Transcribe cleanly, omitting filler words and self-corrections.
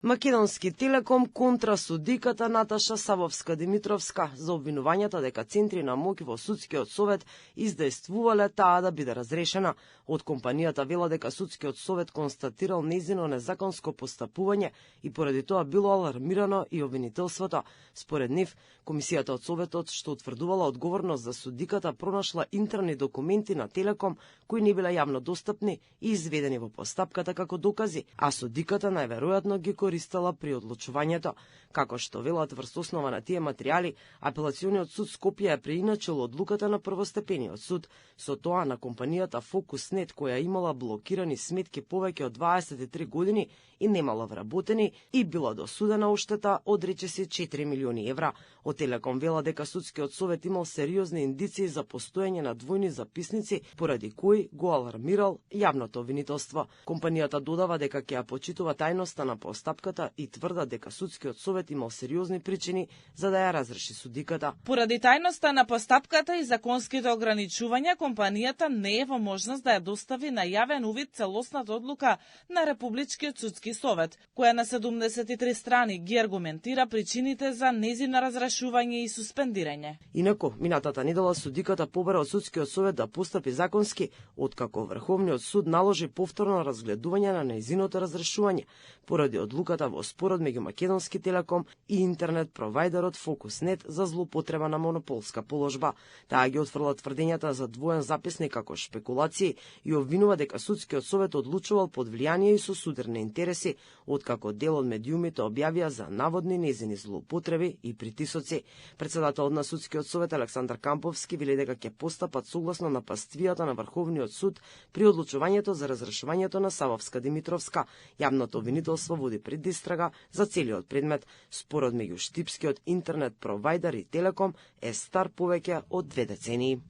Македонски Телеком контра судиката Наташа Савовска-Димитровска за обвинувањата дека центри на моќ во судскиот совет издејствувале таа да биде разрешена. Од компанијата вела дека судскиот совет констатирал нејзино незаконско постапување и поради тоа било алармирано и обвинителството. Според нив, комисијата од советот што утврдувала одговорност за судиката пронашла интерни документи на Телеком кои не биле јавно достапни и изведени во постапката како докази, а судиката најверојатно ги користела при одлучувањето. Како што велат врз основа на тие материјали, апелациониот суд Скопје е преиначил одлуката на првостепениот суд, со тоа на компанијата Фокуснет, која имала блокирани сметки повеќе од 23 години и немала вработени и била досудена оштета од речиси 4 милиони евра. Од Телеком вела дека судскиот совет имал сериозни индиции за постоење на двојни записници, поради кои го алармирал јавното обвинителство. Компанијата додава дека ќе ја почитува тајноста на постапката и тврда дека судскиот совет имал сериозни причини за да ја разреши судиката. Поради тајноста на постапката и законските ограничувања, компанијата не е во можност да ја достави на јавен увид целосната одлука на Републичкиот судски совет, која на 73 страни ги аргументира причините за нејзино разрешување и суспендирање. Инаку, минатата недела судиката побара од судскиот совет да постапи законски, откако Врховниот суд наложи повторно разгледување на нејзиното разрешување, поради одлуката во спорот меѓу Македонски Телеком и интернет провајдерот Фокуснет за злоупотреба на монополска положба. Таа ги отфрла тврдењата за двоен записник како шпекулации и обвинува дека судскиот совет одлучувал под влијание и со судерни интереси, откако дел од медиумите објавија за наводни нејзини злоупотреби и притисоци. Председателот на судскиот совет Александар Камповски вели дека ќе постапат согласно напаствијата на Врховниот суд при одлучувањето за разрешувањето на Савовска-Димитровска. Јавното обвинителство води предистрага за целиот предмет. Спорот меѓу штипскиот интернет провајдер и Телеком е стар повеќе од 2 децении.